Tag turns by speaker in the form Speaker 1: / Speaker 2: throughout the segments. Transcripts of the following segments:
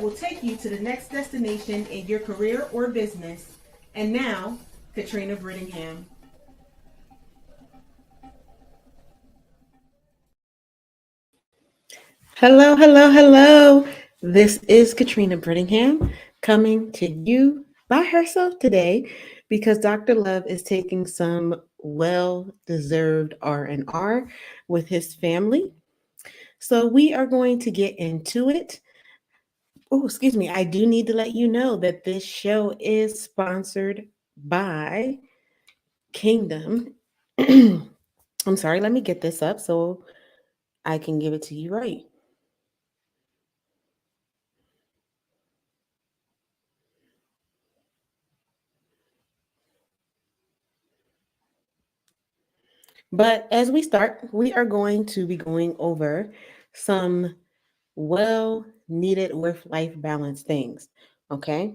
Speaker 1: will take you to the next destination in your career or business. And now, Katrina Brittingham. Hello, hello, hello. This is Katrina Brittingham coming to you by herself today because Dr. Love is taking some well-deserved R&R with his family. So we are going to get into it. Oh, excuse me. I do need to let you know that this show is sponsored by Kingdom. I'm sorry, let me get this up so I can give it to you right. But as we start, we are going to be going over some well needed work life balance things. Okay.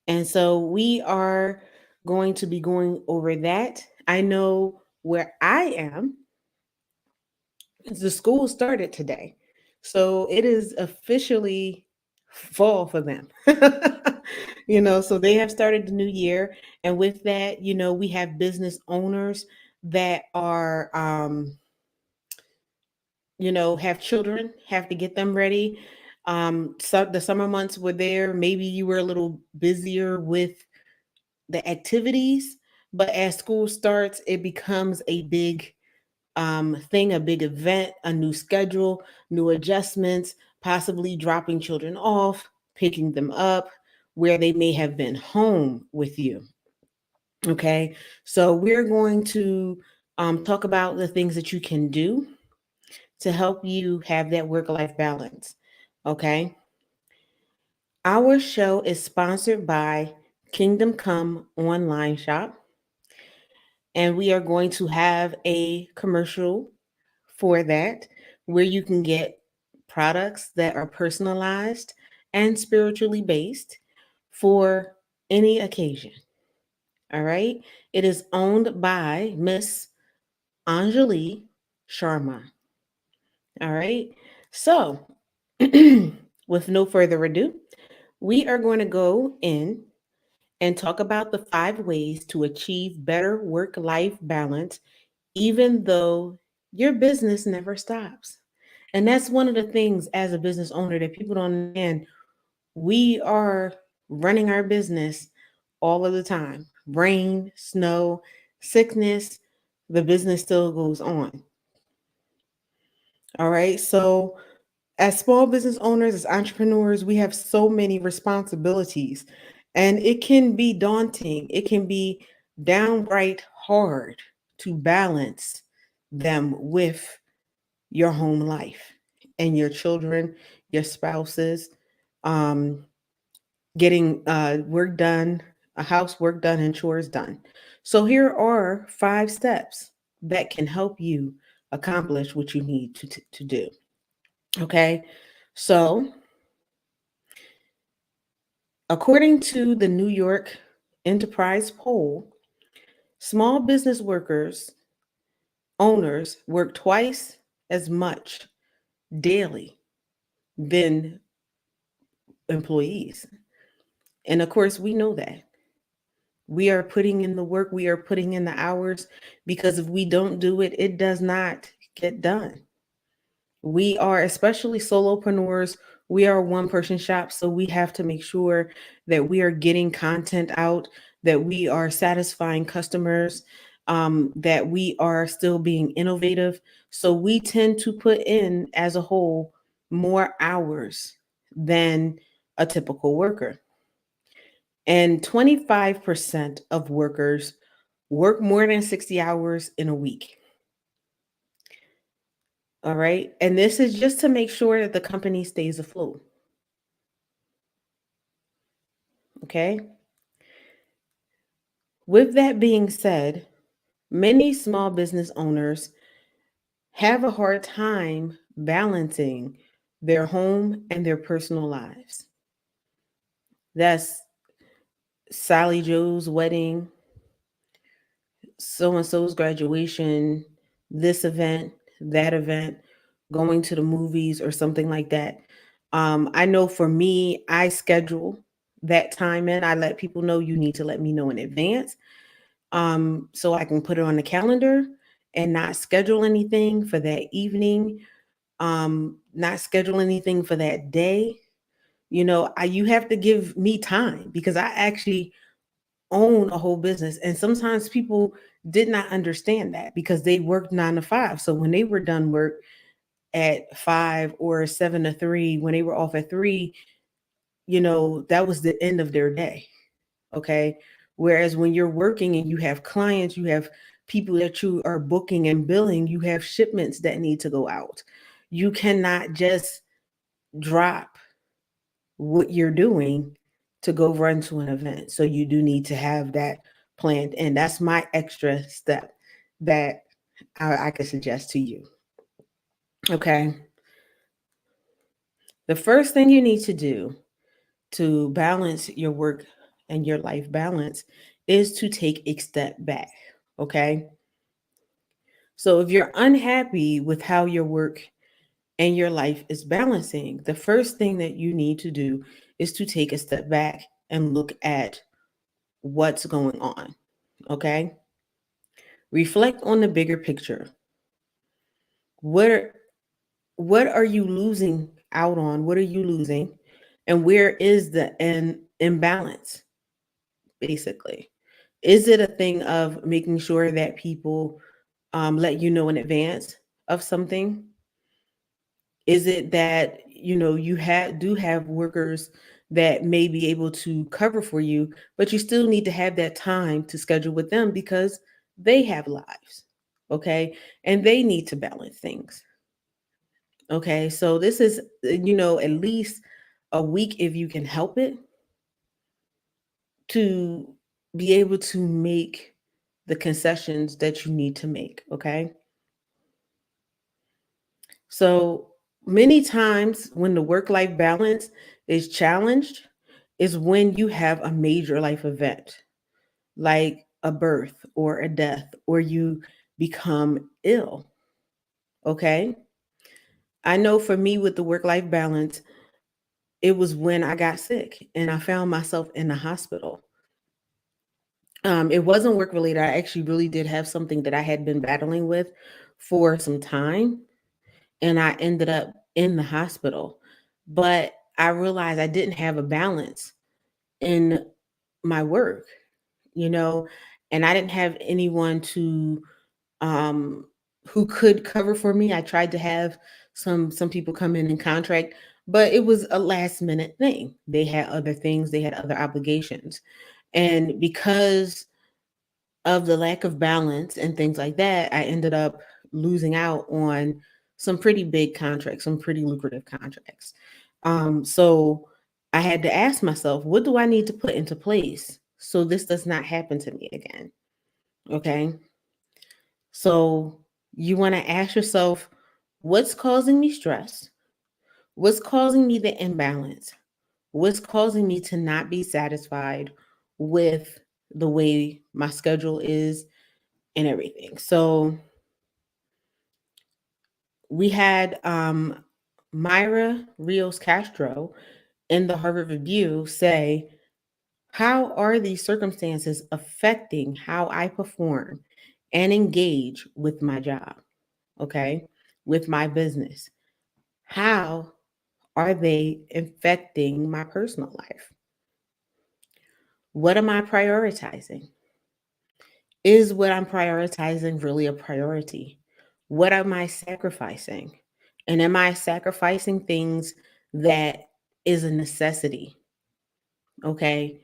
Speaker 1: And so we are going to be going over that. I know where I am, the school started today. So it is officially fall for them. So they have started the new year. And with that, we have business owners that are have children, have to get them ready. So the summer months were there. Maybe you were a little busier with the activities, but as school starts, it becomes a big thing, a big event, a new schedule, new adjustments, possibly dropping children off, picking them up where they may have been home with you. Okay, so we're going to talk about the things that you can do to help you have that work life balance. Okay. Our show is sponsored by Kingdom Come Online Shop, and we are going to have a commercial for that where you can get products that are personalized and spiritually based for any occasion. All right. It is owned by Miss Anjali Sharma. All right. So, with no further ado, we are going to go in and talk about the 5 ways to achieve better work life balance, even though your business never stops. And that's one of the things as a business owner that people don't understand. We are running our business all of the time, rain, snow, sickness, the business still goes on. All right. So, as small business owners, as entrepreneurs, we have so many responsibilities, and it can be daunting. It can be downright hard to balance them with your home life and your children, your spouses, um, getting work done, a house work done, and chores done. So, here are 5 steps that can help you accomplish what you need to do. Okay. So, according to the New York Enterprise poll, small business workers, owners work twice as much daily than employees. And of course, we know that. We are putting in the work, we are putting in the hours because if we don't do it, it does not get done. We are, especially solopreneurs, we are a one person shop. So we have to make sure that we are getting content out, that we are satisfying customers, that we are still being innovative. So we tend to put in, as a whole, more hours than a typical worker. And 25% of workers work more than 60 hours in a week. All right. And this is just to make sure that the company stays afloat. Okay. With that being said, many small business owners have a hard time balancing their home and their personal lives. That's Sally Joe's wedding, so and so's graduation, this event, that event, going to the movies, or something like that. I know for me, I schedule that time in. I let people know you need to let me know in advance, so I can put it on the calendar and not schedule anything for that evening, not schedule anything for that day. You have to give me time because I actually own a whole business. And sometimes people did not understand that because they worked 9 to 5. So when they were done work at 5 or 7 to 3, when they were off at 3, that was the end of their day. Okay. Whereas when you're working and you have clients, you have people that you are booking and billing, you have shipments that need to go out. You cannot just drop what you're doing to go run to an event. So you do need to have that planned. And that's my extra step that I could suggest to you. Okay. The first thing you need to do to balance your work and your life balance is to take a step back. Okay. So if you're unhappy with how your work and your life is balancing, the first thing that you need to do is to take a step back and look at what's going on. Okay. Reflect on the bigger picture. What are, what are you losing out on? What are you losing? And where is the imbalance, basically? Is it a thing of making sure that people let you know in advance of something? Is it that you do have workers that may be able to cover for you, but you still need to have that time to schedule with them because they have lives, okay? And they need to balance things. Okay, so this is at least a week if you can help it to be able to make the concessions that you need to make, okay? So many times when the work life balance is challenged is when you have a major life event like a birth or a death or you become ill. Okay. I know for me with the work life balance, it was when I got sick and I found myself in the hospital. It wasn't work related. I actually really did have something that I had been battling with for some time and I ended up in the hospital. But I realized I didn't have a balance in my work, you know, and I didn't have anyone to um who could cover for me. I tried to have some people come in and contract, but it was a last minute thing. They had other things, they had other obligations. And because of the lack of balance and things like that, I ended up losing out on some pretty big contracts, some pretty lucrative contracts. So I had to ask myself, what do I need to put into place so this does not happen to me again? Okay. So you want to ask yourself, what's causing me stress? What's causing me the imbalance? What's causing me to not be satisfied with the way my schedule is and everything? So we had Myra Rios Castro in the Harvard Review say, how are these circumstances affecting how I perform and engage with my job? Okay, with my business. How are they affecting my personal life? What am I prioritizing? Is what I'm prioritizing really a priority? What am I sacrificing? And am I sacrificing things that is a necessity? Okay.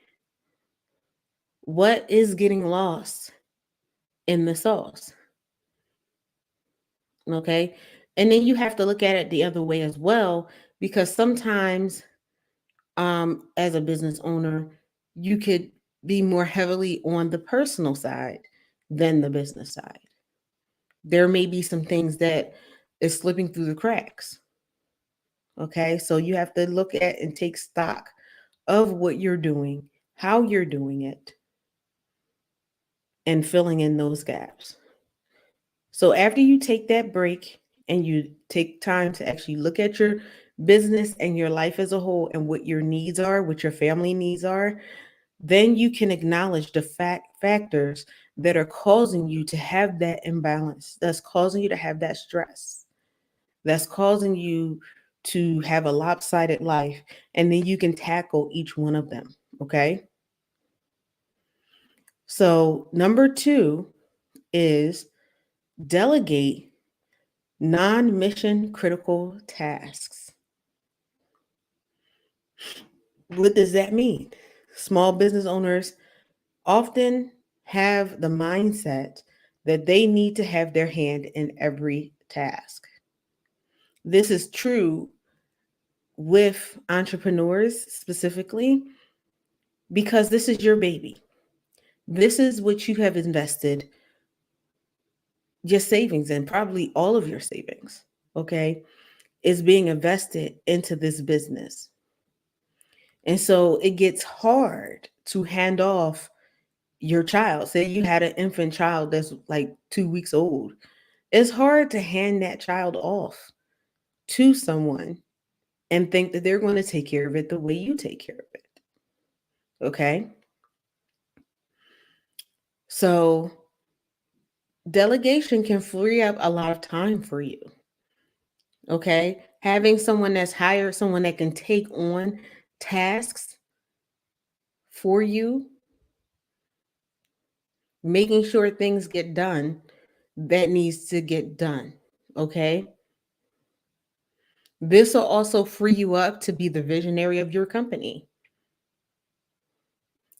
Speaker 1: What is getting lost in the sauce? Okay. And then you have to look at it the other way as well, because sometimes as a business owner, you could be more heavily on the personal side than the business side. There may be some things that is slipping through the cracks. Okay. So you have to look at and take stock of what you're doing, how you're doing it, and filling in those gaps. So after you take that break and you take time to actually look at your business and your life as a whole and what your needs are, what your family needs are, then you can acknowledge the factors that are causing you to have that imbalance, that's causing you to have that stress, that's causing you to have a lopsided life. And then you can tackle each one of them. Okay. So, number two is delegate non mission critical tasks. What does that mean? Small business owners often have the mindset that they need to have their hand in every task. This is true with entrepreneurs specifically because this is your baby. This is what you have invested your savings and probably all of your savings, okay, is being invested into this business. And so it gets hard to hand off your child. Say you had an infant child that's like 2 weeks old. It's hard to hand that child off to someone and think that they're going to take care of it the way you take care of it. Okay. So delegation can free up a lot of time for you. Okay. Having someone that's hired, someone that can take on tasks for you, making sure things get done that needs to get done. Okay. This will also free you up to be the visionary of your company.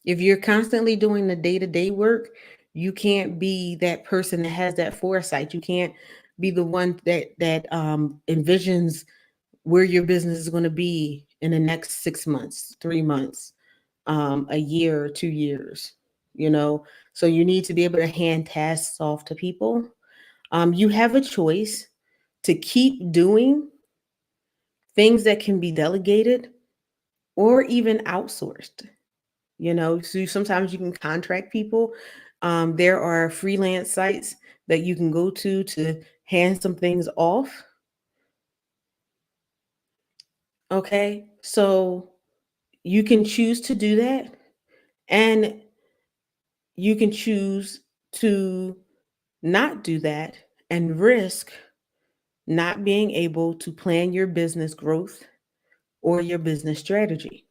Speaker 1: If you're constantly doing the day-to-day work, you can't be that person that has that foresight. You can't be the one that envisions where your business is going to be in the next 6 months, 3 months, a year or 2 years. You know, so you need to be able to hand tasks off to people. You have a choice to keep doing things that can be delegated or even outsourced. You know, so sometimes you can contract people. There are freelance sites that you can go to hand some things off. Okay. So you can choose to do that. And you can choose to not do that and risk not being able to plan your business growth or your business strategy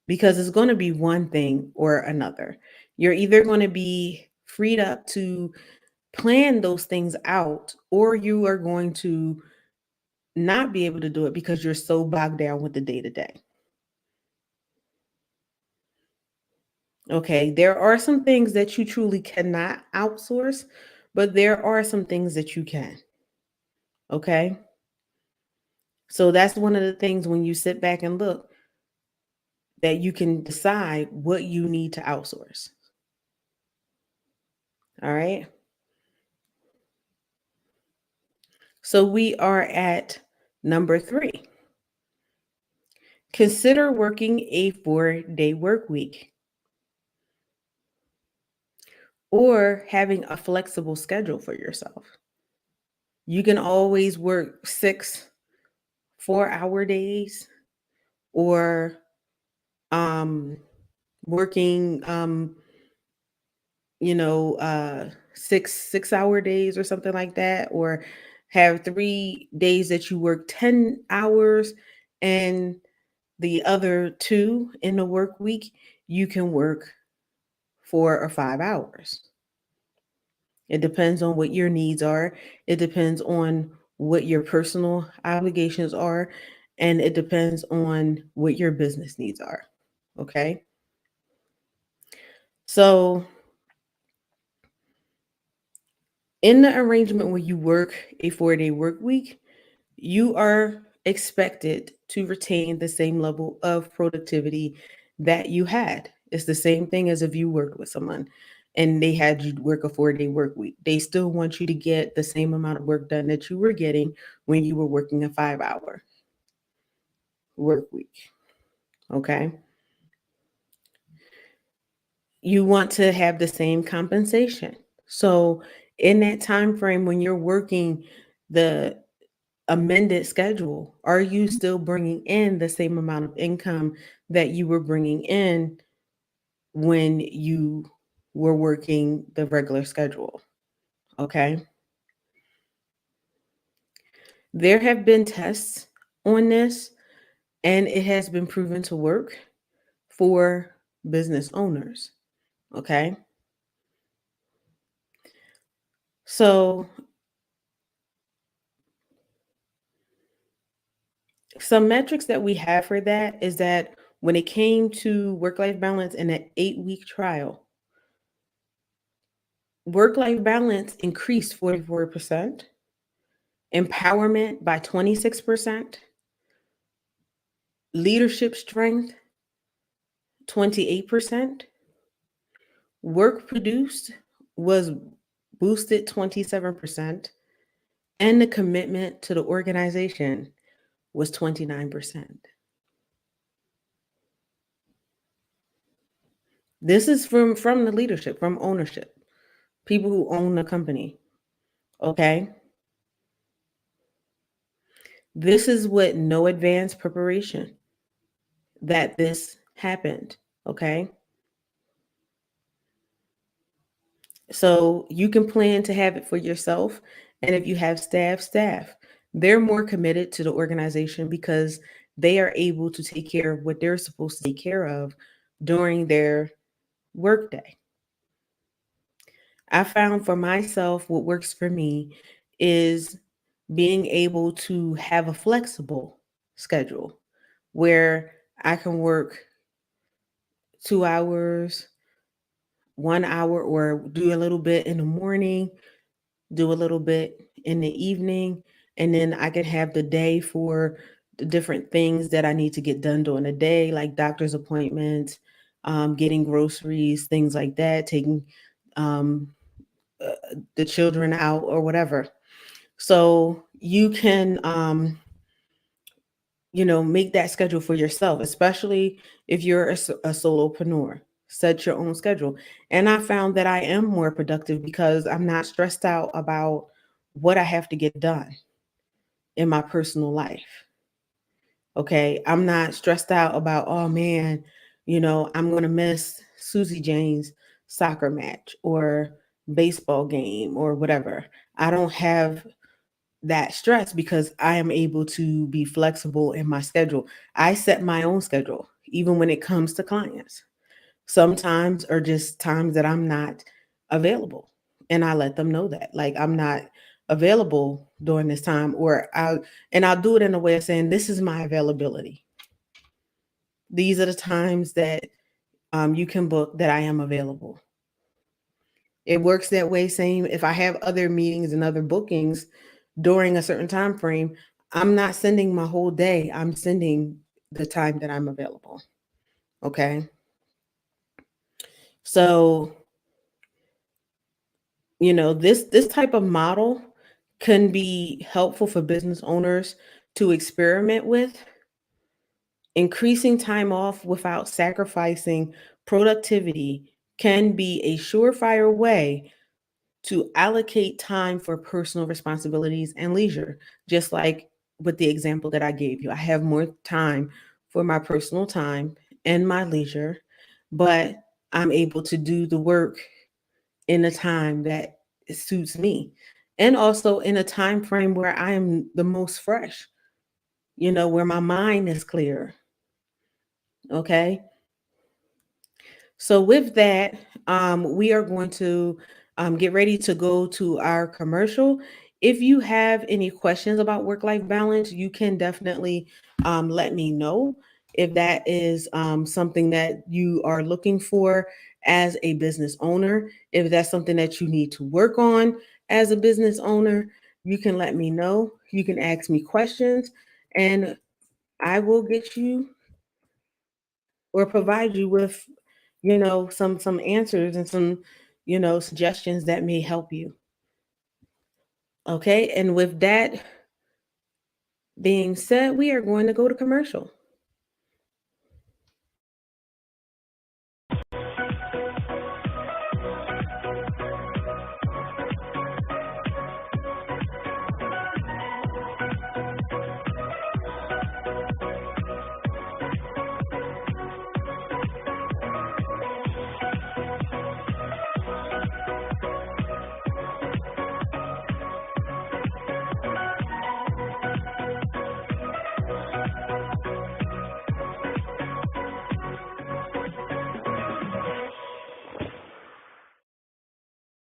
Speaker 1: because it's going to be one thing or another. You're either going to be freed up to plan those things out, or you are going to not be able to do it because you're so bogged down with the day to day. Okay, there are some things that you truly cannot outsource, but there are some things that you can. Okay, so that's one of the things when you sit back and look that you can decide what you need to outsource. All right, so we are at number three. Consider working a 4-day work week or having a flexible schedule for yourself. You can always work 6 4-hour days or working you know 6 6-hour days or something like that, or have 3 days that you work 10 hours and the other two in the work week you can work 4 or 5 hours. It depends on what your needs are. It depends on what your personal obligations are. And it depends on what your business needs are. Okay. So, in the arrangement where you work a 4-day work week, you are expected to retain the same level of productivity that you had. It's the same thing as if you worked with someone and they had you work a 4-day work week. They still want you to get the same amount of work done that you were getting when you were working a 5-hour work week. Okay. You want to have the same compensation. So in that time frame when you're working the amended schedule? Are you still bringing in the same amount of income that you were bringing in when you were working the regular schedule? Okay. There have been tests on this, and it has been proven to work for business owners. Okay. So, some metrics that we have for that is that when it came to work life balance in an 8-week trial, work life balance increased 44%, empowerment by 26%, leadership strength 28%, work produced was boosted 27%, and the commitment to the organization was 29%. This is from the leadership, from ownership, people who own the company. Okay. This is with no advanced preparation that this happened. Okay. So you can plan to have it for yourself. And if you have staff, they're more committed to the organization because they are able to take care of what they're supposed to take care of during their workday. I found for myself what works for me is being able to have a flexible schedule where I can work 2 hours, 1 hour, or do a little bit in the morning, do a little bit in the evening, and then I can have the day for the different things that I need to get done during the day, like doctor's appointments, getting groceries, things like that, taking um, the children out or whatever. So you can, make that schedule for yourself, especially if you're a solopreneur. Set your own schedule. And I found that I am more productive because I'm not stressed out about what I have to get done in my personal life. Okay. I'm not stressed out about, oh man, I'm going to miss Susie Jane's soccer match or baseball game or whatever. I don't have that stress because I am able to be flexible in my schedule. I set my own schedule, even when it comes to clients. Sometimes are just times that I'm not available. And I let them know that. Like I'm not available during this time, I'll do it in a way of saying, this is my availability. These are the times that you can book that I am available. It works that way. Same if I have other meetings and other bookings during a certain time frame, I'm not sending my whole day. I'm sending the time that I'm available. Okay. So, this type of model can be helpful for business owners to experiment with. Increasing time off without sacrificing productivity can be a surefire way to allocate time for personal responsibilities and leisure, just like with the example that I gave you. I have more time for my personal time and my leisure, but I'm able to do the work in a time that suits me. And also in a time frame where I am the most fresh, where my mind is clear. Okay. So with that, we are going to get ready to go to our commercial. If you have any questions about work-life balance, you can definitely let me know if that is something that you are looking for as a business owner. If that's something that you need to work on as a business owner, you can let me know. You can ask me questions, and I will get you or provide you with some answers and some suggestions that may help you. Okay, and with that being said, we are going to go to commercial.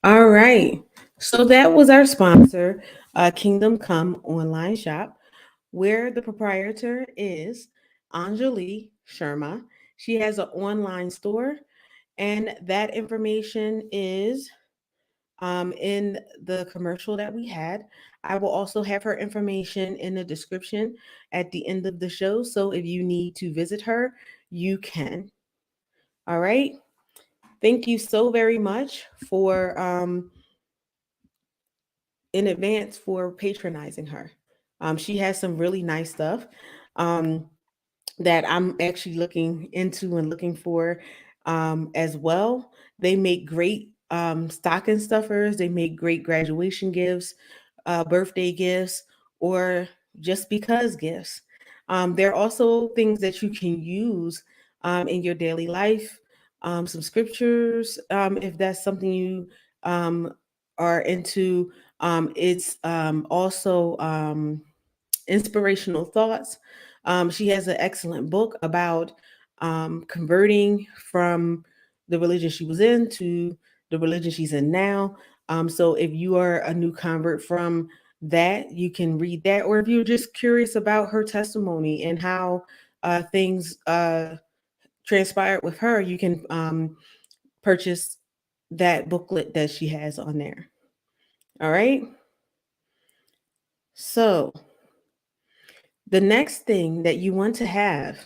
Speaker 1: All right. So that was our sponsor, Kingdom Come Online Shop, where the proprietor is Anjali Sharma. She has an online store, and that information is in the commercial that we had. I will also have her information in the description at the end of the show. So if you need to visit her, you can. All right. Thank you so very much for in advance for patronizing her. She has some really nice stuff. Um, that I'm actually looking into and looking for as well. They make great stocking stuffers, they make great graduation gifts, birthday gifts, or just because gifts. There are also things that you can use in your daily life, some scriptures, if that's something you um, are into. It's also inspirational thoughts. She has an excellent book about converting from the religion she was in to the religion she's in now. So if you are a new convert from that, you can read that. Or if you're just curious about her testimony and how things transpired with her, you can purchase that booklet that she has on there. All right. So the next thing that you want to have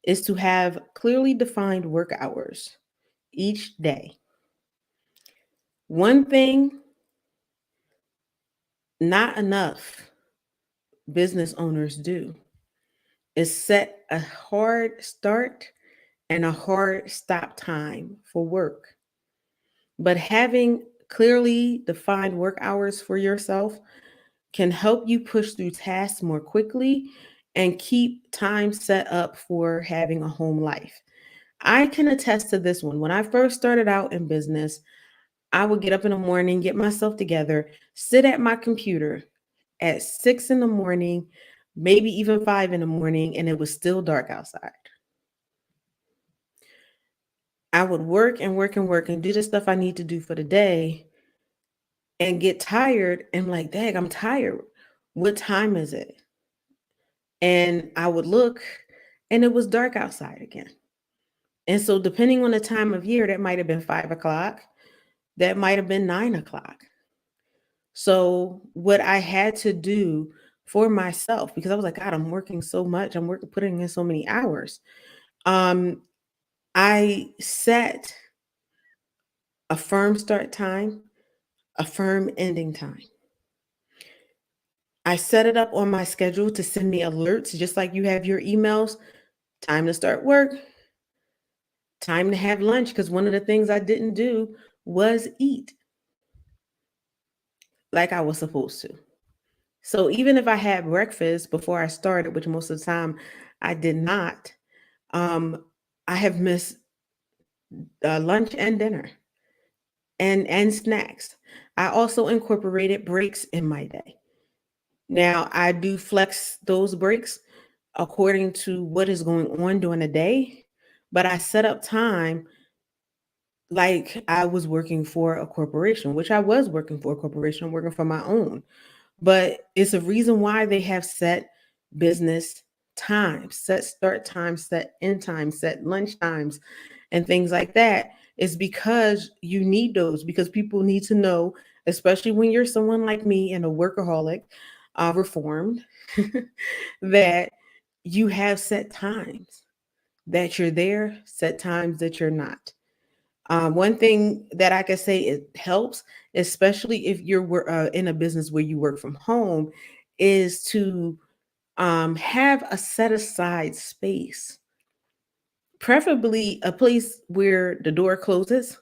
Speaker 1: is to have clearly defined work hours each day. One thing, not enough business owners do is set a hard start and a hard stop time for work. But having clearly defined work hours for yourself can help you push through tasks more quickly and keep time set up for having a home life. I can attest to this one. When I first started out in business, I would get up in the morning, get myself together, sit at my computer at 6 in the morning, maybe even 5 in the morning, and it was still dark outside. I would work and work and work and do the stuff I need to do for the day and get tired and like, dang, I'm tired. What time is it? And I would look and it was dark outside again. And so, depending on the time of year, that might have been 5 o'clock, that might have been 9 o'clock. So, what I had to do for myself, because I was like, God, I'm working so much, I'm working, putting in so many hours. Um, I set a firm start time, a firm ending time. I set it up on my schedule to send me alerts, just like you have your emails. Time to start work, time to have lunch. Because one of the things I didn't do was eat like I was supposed to. So even if I had breakfast before I started, which most of the time I did not, um, I have missed lunch and dinner and snacks. I also incorporated breaks in my day. Now I do flex those breaks according to what is going on during the day, but I set up time like I was working for a corporation, which I was working for a corporation, working for my own. But it's a reason why they have set business times, set start times, set end times, set lunch times, and things like that. Is because you need those, because people need to know, especially when you're someone like me and a workaholic, reformed, that you have set times that you're there, set times that you're not. One thing that I can say it helps, especially if you're in a business where you work from home, is to have a set aside space, preferably a place where the door closes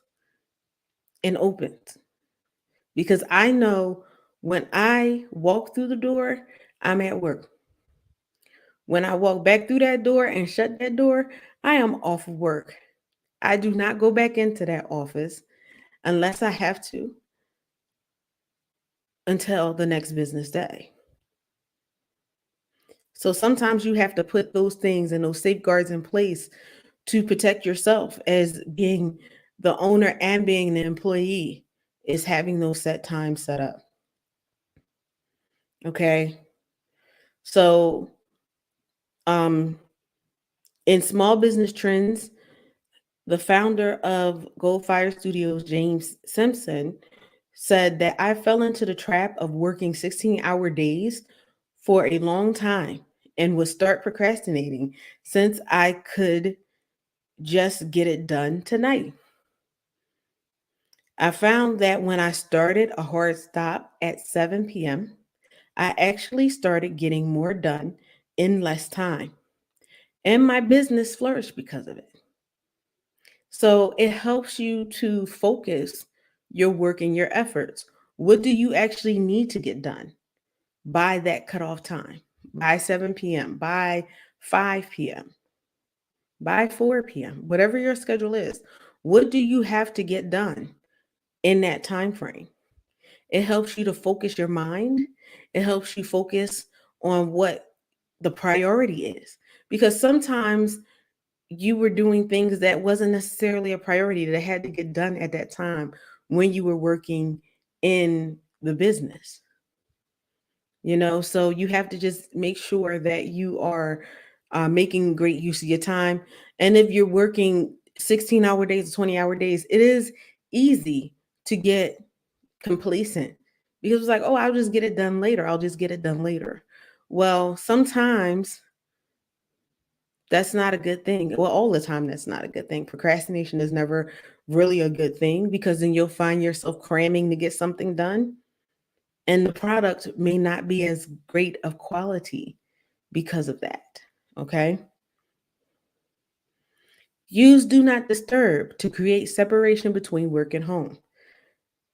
Speaker 1: and opens. Because I know when I walk through the door, I'm at work. When I walk back through that door and shut that door, I am off of work. I do not go back into that office unless I have to until the next business day. So sometimes you have to put those things and those safeguards in place to protect yourself as being the owner and being the employee. is having those set times set up. Okay. So, um, in Small Business Trends, the founder of Gold Fire Studios, James Simpson, said that I fell into the trap of working 16-hour days for a long time and would start procrastinating since I could just get it done tonight. I found that when I started a hard stop at 7 p.m., I actually started getting more done in less time, and my business flourished because of it. So it helps you to focus your work and your efforts. What do you actually need to get done by that cutoff time? By 7 p.m., by 5 p.m., by 4 p.m., whatever your schedule is. What do you have to get done in that time frame? It helps you to focus your mind. It helps you focus on what the priority is. Because sometimes you were doing things that wasn't necessarily a priority that had to get done at that time when you were working in the business. So you have to just make sure that you are making great use of your time. And if you're working 16-hour days or 20-hour days, it is easy to get complacent because it's like, oh, I'll just get it done later. I'll just get it done later. Well, sometimes that's not a good thing. Well, all the time, that's not a good thing. Procrastination is never really a good thing because then you'll find yourself cramming to get something done, and the product may not be as great of quality because of that. Okay. Use do not disturb to create separation between work and home.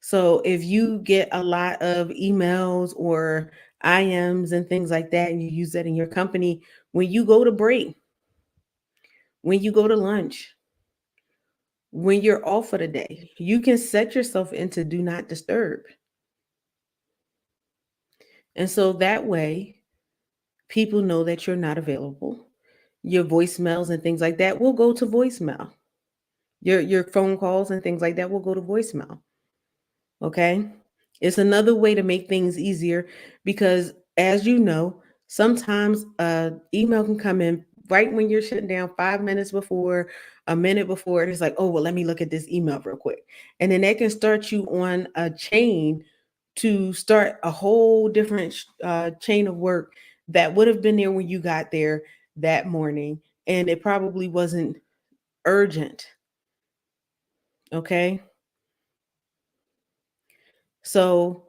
Speaker 1: So if you get a lot of emails or IMs and things like that, and you use that in your company, when you go to break, when you go to lunch, when you're off for the day, you can set yourself into do not disturb. And so that way, people know that you're not available. Your voicemails and things like that will go to voicemail. Your phone calls and things like that will go to voicemail. Okay? It's another way to make things easier because as you know, sometimes email can come in right when you're shutting down 5 minutes before, a minute before, and it's like, oh well, let me look at this email real quick. And then that can start you on a chain to start a whole different chain of work that would have been there when you got there that morning. And it probably wasn't urgent. Okay. So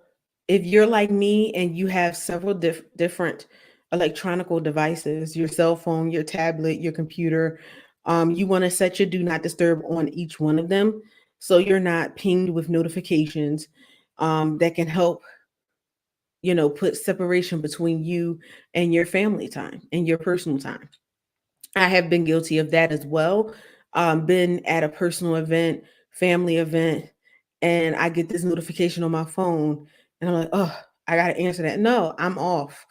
Speaker 1: if you're like me and you have several different electronical devices, your cell phone, your tablet, your computer, you want to set your do not disturb on each one of them so you're not pinged with notifications that can help, put separation between you and your family time and your personal time. I have been guilty of that as well. Been at a personal event, family event, and I get this notification on my phone, and I'm like, oh, I gotta answer that. No, I'm off.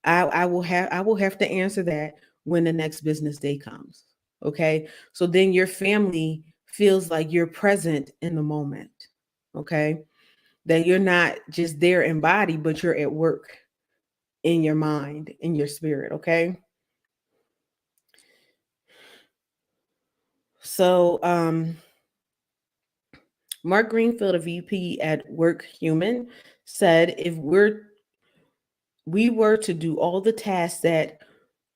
Speaker 1: I will have to answer that when the next business day comes. Okay. So then your family feels like you're present in the moment. Okay. That you're not just there in body, but you're at work in your mind, in your spirit. Okay. So Mark Greenfield, a VP at Work Human, said if we were to do all the tasks that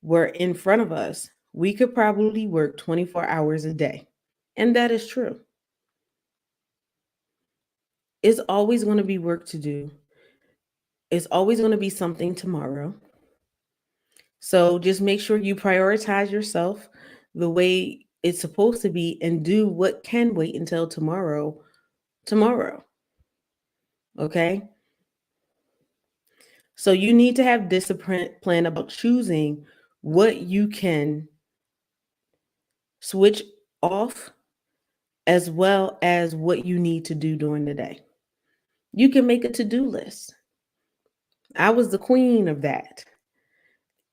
Speaker 1: were in front of us, we could probably work 24 hours a day. And that is true. It's always going to be work to do. It's always going to be something tomorrow. So just make sure you prioritize yourself the way it's supposed to be and do what can wait until tomorrow. Okay? So you need to have discipline plan about choosing what you can switch off as well as what you need to do during the day. You can make a to-do list. I was the queen of that.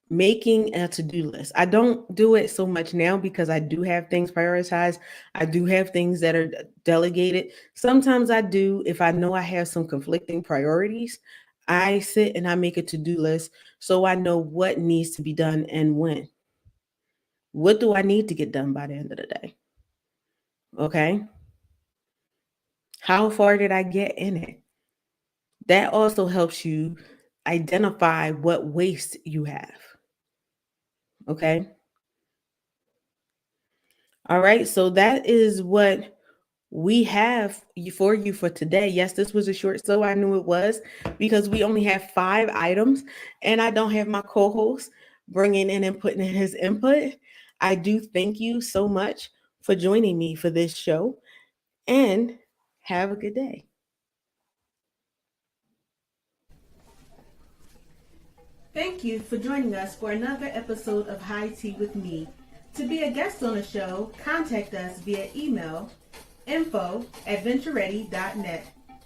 Speaker 1: making a to-do list. I don't do it so much now because I do have things prioritized. I do have things that are delegated. Sometimes I do if I know I have some conflicting priorities. I sit and I make a to-do list so I know what needs to be done and when. What do I need to get done by the end of the day? Okay? How far did I get in it? That also helps you identify what waste you have. Okay? All right, so that is what we have for you for today. Yes, this was a short, so I knew it was because we only have 5 items, and I don't have my co-host bringing in and putting in his input. I do thank you so much for joining me for this show, and have a good day. Thank you for joining us for another episode of High Tea with me. To be a guest on the show, contact us via email info@ventureready.net.